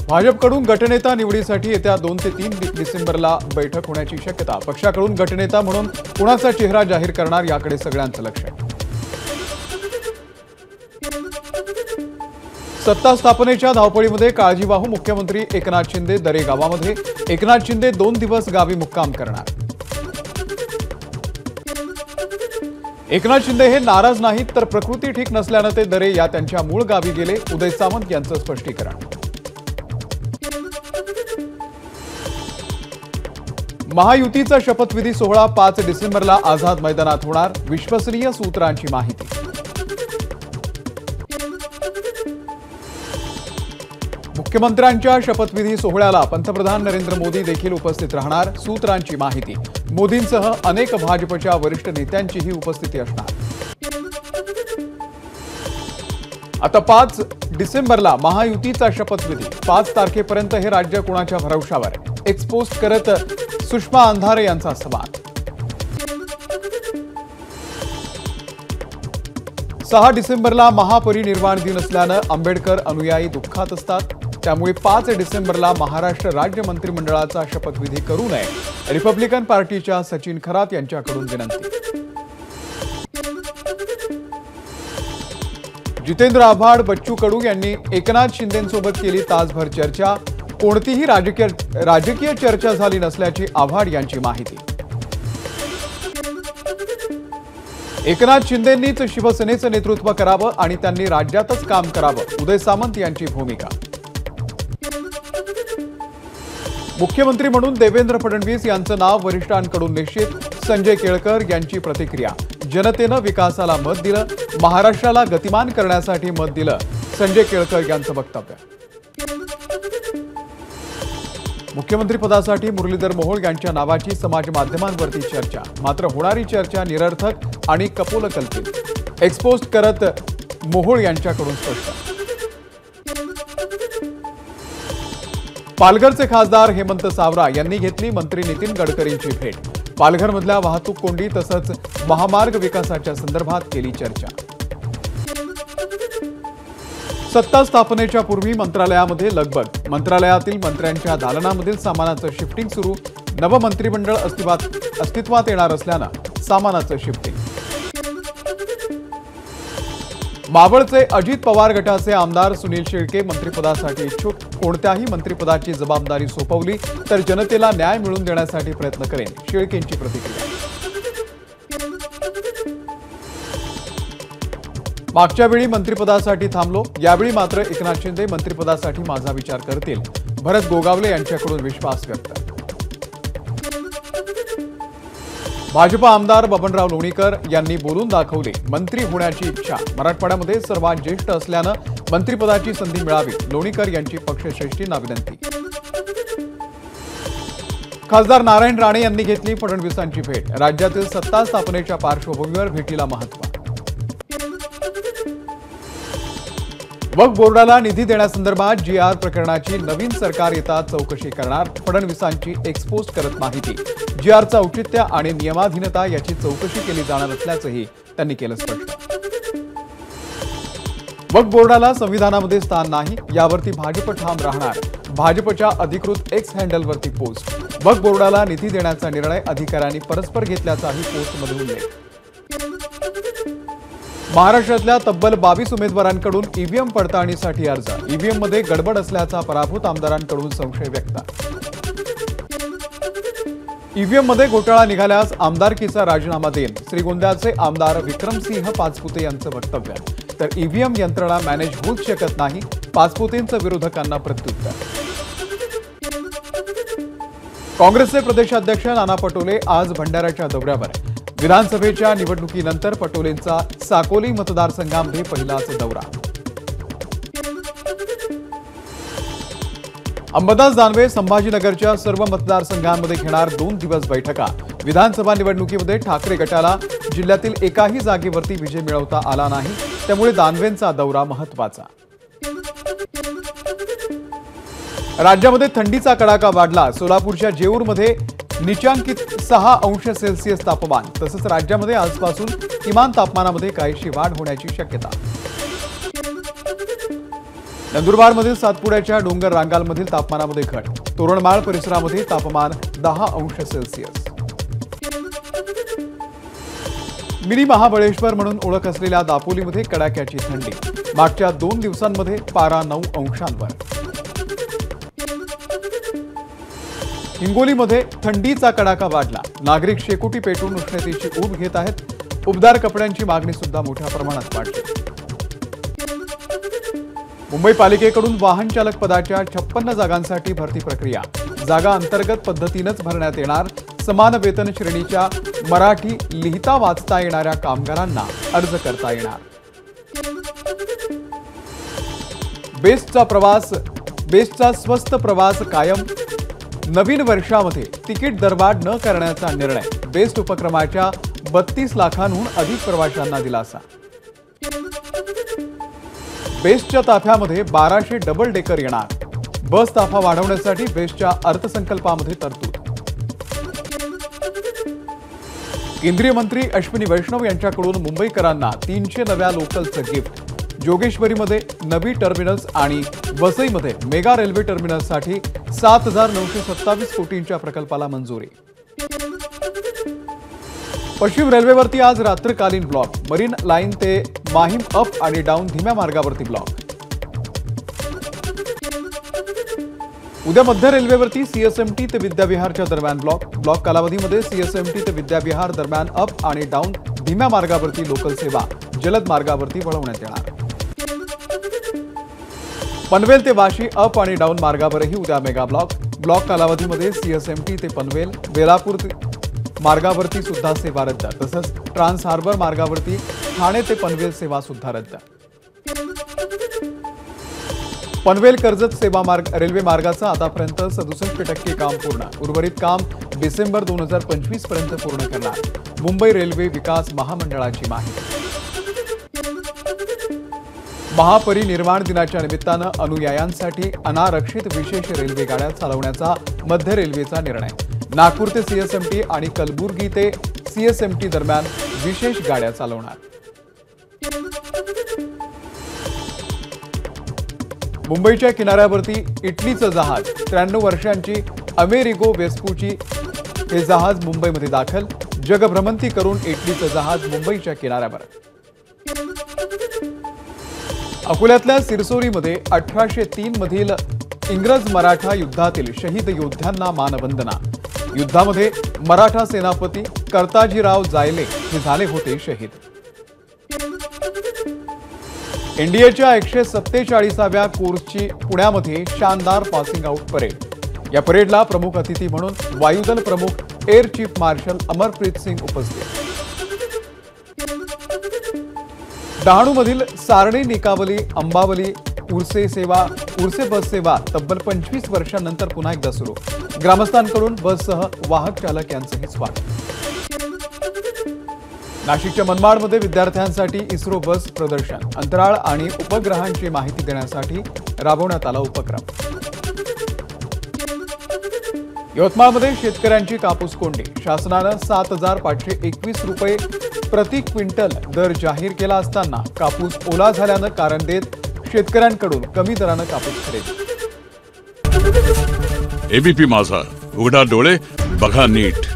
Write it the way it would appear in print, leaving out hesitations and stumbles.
भाजपकडून गटनेता निवडीसाठी येत्या 2 ते 3 डिसेंबरला बैठक होण्याची शक्यता। पक्षाकडून गटनेता म्हणून कुणाचा चेहरा जाहीर करणार याकडे सगळ्यांचं लक्ष आहे। सत्ता स्थापनेच्या धावपळीमध्ये काळजीवाहू मुख्यमंत्री एकनाथ शिंदे दरे गावामध्ये। एकनाथ शिंदे 2 दिवस गावी मुक्काम करणार। एकनाथ शिंदे हे नाराज नाहीत, तर प्रकृती ठीक नसल्याने ते दरे या त्यांच्या मूळ गावी गेले। उदय सामंत यांचं स्पष्टीकरण। महायुतीचा शपथविधी सोहळा 5 डिसेंबरला आझाद मैदानात होणार। विश्वसनीय सूत्रांची माहिती। मुख्यमंत्र्यांच्या शपथविधी सोहळ्याला पंतप्रधान नरेंद्र मोदी देखील उपस्थित राहणार। सूत्रांची माहिती। मोदींसह अनेक भाजपच्या वरिष्ठ नेत्यांचीही उपस्थिती असणार। आता 5 डिसेंबरला महायुतीचा शपथविधी। 5 तारखेपर्यंत हे राज्य कोणाच्या भरवशावर? एक्सपोस्ट करत सुषमा अंधारे यांचा सवाल। 6 डिसेंबरला महापरिनिर्वाण दिन असल्याने आंबेडकर अनुयायी दुःखात असतात। त्यामुळे 5 डिसेंबरला महाराष्ट्र राज्य मंत्रिमंडळाचा शपथविधी करू नये, रिपब्लिकन पार्टीच्या सचिन खरात यांच्याकडून विनंती। जितेंद्र आव्हाड बच्चू कडू यांनी एकनाथ शिंदेंसोबत केली तासभर चर्चा। कोणतीही राजकीय चर्चा झाली नसल्याची आव्हाड यांची माहिती। एकनाथ शिंदेंनीच शिवसेनेचं नेतृत्व करावं आणि त्यांनी राज्यातच काम करावं, उदय सामंत यांची भूमिका। मुख्यमंत्री म्हणून देवेंद्र फडणवीस यांचं नाव वरिष्ठांकडून निश्चित। संजय केळकर यांची प्रतिक्रिया। जनतेनं विकासाला मत दिलं, महाराष्ट्राला गतिमान करण्यासाठी मत दिलं, संजय केळकर यांचं वक्तव्य। मुख्यमंत्री पदासाठी मुरलीधर मोहोळ यांच्या नावाची समाज माध्यमांवरती चर्चा। मात्र होणारी चर्चा निरर्थक आणि कपोलकल्पित। एक्सपोस्ट करत मोहोळ यांच्याकडून स्पष्ट। पालघरचे खासदार हेमंत सावरा यांनी घेतली मंत्री नितीन गडकरींची भेट। पालघरमधल्या वाहतूक कोंडी तसंच महामार्ग विकासाच्या संदर्भात केली चर्चा। सत्ता स्थापनेच्या पूर्वी मंत्रालयामध्ये लगबग। मंत्रालयातील मंत्र्यांच्या दालनामधील सामानाचं शिफ्टिंग सुरू। नवं मंत्रिमंडळ अस्तित्वात येणार असल्यानं सामानाचं शिफ्टिंग। मावळचे अजित पवार गटाचे आमदार सुनील शेळके मंत्रिपदासाठी इच्छुक। कोणत्याही मंत्रिपदाची जबाबदारी सोपवली तर जनतेला न्याय मिळवून देण्यासाठी प्रयत्न करेन, शेळकेंची प्रतिक्रिया। मागच्या वेळी मंत्रिपदासाठी थांबलो, यावेळी मात्र एकनाथ शिंदे मंत्रिपदासाठी माझा विचार करतील, भरत गोगावले यांच्याकडून विश्वास व्यक्त। भाजपा आमदार बबनराव लोणीकर यांनी बोलून दाखवली मंत्री होण्याची इच्छा। मराठवाड्यामध्ये सर्वात ज्येष्ठ असल्यानं मंत्रिपदाची संधी मिळावी, लोणीकर यांची पक्षश्रेष्ठींना विनंती। खासदार नारायण राणे यांनी घेतली फडणवीसांची भेट। राज्यातील सत्ता स्थापनेच्या पार्श्वभूमीवर भेटीला महत्त्व। वक्फ बोर्डाला निधी देण्यासंदर्भात GR प्रकरणाची नवीन सरकार येताच चौकशी करणार, फडणवीसांची एक्सपोस्ट करत माहिती। GRचं औचित्य आणि नियमाधीनता याची चौकशी केली जाणार असल्याचंही त्यांनी केलं स्पष्ट। वक्फ बोर्डाला संविधानामध्ये स्थान नाही, यावरती भाजप ठाम राहणार। भाजपच्या अधिकृत एक्स हँडलवरती पोस्ट। वक्फ बोर्डाला निधी देण्याचा निर्णय अधिकाऱ्यांनी परस्पर घेतल्याचाही पोस्टमध्ये उल्लेख। महाराष्ट्रातल्या तब्बल 22 उमेदवारांकडून ईव्हीएम पडताळणीसाठी अर्ज। ईव्हीएममध्ये गडबड असल्याचा पराभूत आमदारांकडून संशय व्यक्त। ईव्हीएममध्ये घोटाळा निघाल्यास आमदारकीचा राजीनामा देईन, श्रीगोंद्याचे आमदार विक्रमसिंह पाचपुते यांचं वक्तव्य। तर ईव्हीएम यंत्रणा मॅनेज होऊच शकत नाही, पाचपुतेंचं विरोधकांना प्रत्युत्तर। काँग्रेसचे प्रदेशाध्यक्ष नाना पटोले आज भंडाऱ्याच्या दौऱ्यावर। विधानसभेच्या निवडणुकीनंतर पटोलेंचा साकोली मतदारसंघामध्ये पहिलाच दौरा। अंबादास दानवे संभाजीनगरच्या सर्व मतदारसंघांमध्ये घेणार 2 दिवस बैठका। विधानसभा निवडणुकीमध्ये ठाकरे गटाला जिल्ह्यातील एकाही जागेवरती विजय मिळवता आला नाही, त्यामुळे दानवेंचा दौरा महत्त्वाचा। राज्यामध्ये थंडीचा कडाका वाढला। सोलापूरच्या जेऊरमध्ये निचांकित 6 अंश सेल्सिअस तापमान। तसंच राज्यामध्ये आजपासून किमान तापमानामध्ये काहीशी वाढ होण्याची शक्यता। नंदुरबारमधील सातपुड्याच्या डोंगर रांगांमधील तापमानामध्ये घट, तोरणमाळ परिसरामध्ये तापमान 10 अंश सेल्सिअस. मिनी महाबळेश्वर म्हणून ओळख असलेल्या दापोलीमध्ये कडाक्याची थंडी, मागच्या 2 दिवसांमध्ये पारा 9 अंशांवर. हिंगोलीमध्ये थंडीचा कडाका वाढला, नागरिक शेकोटी पेटून उष्णतेची ऊब घेत आहेत. उबदार कपड्यांची मागणी सुद्धा मोठ्या प्रमाणात वाढली. मुंबई पालिकेकडून वाहन चालक पदाच्या 56 जागांसाठी भरती प्रक्रिया, जागा अंतर्गत पद्धतीनेच भरण्यात येणार. समान वेतन श्रेणीच्या मराठी लिहिता वाचता येणाऱ्या कामगारांना अर्ज करता येणार. बेस्टचा स्वस्त प्रवास कायम, नवीन वर्षामध्ये तिकीट दरवाढ न करण्याचा निर्णय. बेस्ट उपक्रमाच्या 32 लाखांहून अधिक प्रवाशांना दिलासा. बेस्टच्या ताफ्यामध्ये 1200 डबल डेकर येणार. बस ताफा वाढवण्यासाठी बेस्टच्या अर्थसंकल्पामध्ये तरतूद. केंद्रीय मंत्री अश्विनी वैष्णव यांच्याकडून मुंबईकरांना 300 नव्या लोकलचं गिफ्ट. जोगेश्वरीमध्ये नवी टर्मिनल्स आणि वसईमध्ये मेगा रेल्वे टर्मिनल्ससाठी 7,927 कोटींच्या प्रकल्पाला मंजुरी. पश्चिम रेल्वेवरती आज रात्रकालीन ब्लॉक, मरीन लाईन ते माहीम अप आणि डाऊन धीम्या मार्गावरती ब्लॉक. उद्या मध्य रेल्वेवरती सीएसएमटी ते विद्याविहारच्या दरम्यान ब्लॉक कालावधीमध्ये सीएसएमटी ते विद्याविहार दरम्यान अप आणि डाऊन धीम्या मार्गावरती लोकल सेवा जलद मार्गावरती वळवण्यात येणार. पनवेल ते वाशी अप आणि डाऊन मार्गावरही उद्या मेगा ब्लॉक कालावधीमध्ये सीएसएमटी ते पनवेल, वेलापूर मार्गावरती सुद्धा सेवा रद्द. तसंच ट्रान्स हार्बर मार्गावरती ठाणे ते पनवेल सेवा सुद्धा रद्द. पनवेल कर्जत रेल्वे मार्गाचं आतापर्यंत 67% काम पूर्ण, उर्वरित काम डिसेंबर 2025 पर्यंत पूर्ण करणार. मुंबई रेल्वे विकास महामंडळाची माहिती. महापरिनिर्वाण दिनाच्या निमित्तानं अनुयायांसाठी अनारक्षित विशेष रेल्वे गाड्या चालवण्याचा मध्य रेल्वेचा निर्णय. नागपूर ते सीएसएमटी आणि कलबुर्गी ते सीएसएमटी दरम्यान विशेष गाड्या चालवणार. मुंबईच्या किनाऱ्यावरती इटलीचं जहाज, 93 वर्षांची अमेरिगो वेस्पुची हे जहाज मुंबईमध्ये दाखल. जगभ्रमंती करून इटलीचं जहाज मुंबईच्या किनाऱ्यावर. अकोल्यातल्या सिरसोलीमध्ये 1803 मधील इंग्रज मराठा युद्धातील शहीद योद्ध्यांना मानवंदना. युद्धामध्ये मराठा सेनापती कर्ताजीराव जायले हे झाले होते शहीद. एनडीएच्या 147व्या कोर्सची पुण्यामध्ये शानदार पासिंग आउट परेड. या परेडला प्रमुख अतिथी म्हणून वायुदल प्रमुख air chief marshal Amarpreet Singh उपस्थित. डहाणूमधील सारणी, निकावली, अंबावली उर्से बस सेवा तब्बल 25 वर्षांनंतर पुन्हा एकदा सुरू. ग्रामस्थांकडून बससह वाहक चालक यांचंही स्वागत. नाशिकच्या मनमाडमध्ये विद्यार्थ्यांसाठी इस्रो बस प्रदर्शन. अंतराळ आणि उपग्रहांची माहिती देण्यासाठी राबवण्यात आला उपक्रम. यवतमाळमध्ये शेतकऱ्यांची कापूस कोंडी. शासनानं 7,521 रुपये प्रति क्विंटल दर जाहीर केला असताना कापूस ओला झाल्यानं कारण देत शेतकऱ्यांकडून कमी दरानं कापूस खरेदी. एबीपी माझा, उघडा डोळे बघा नीट.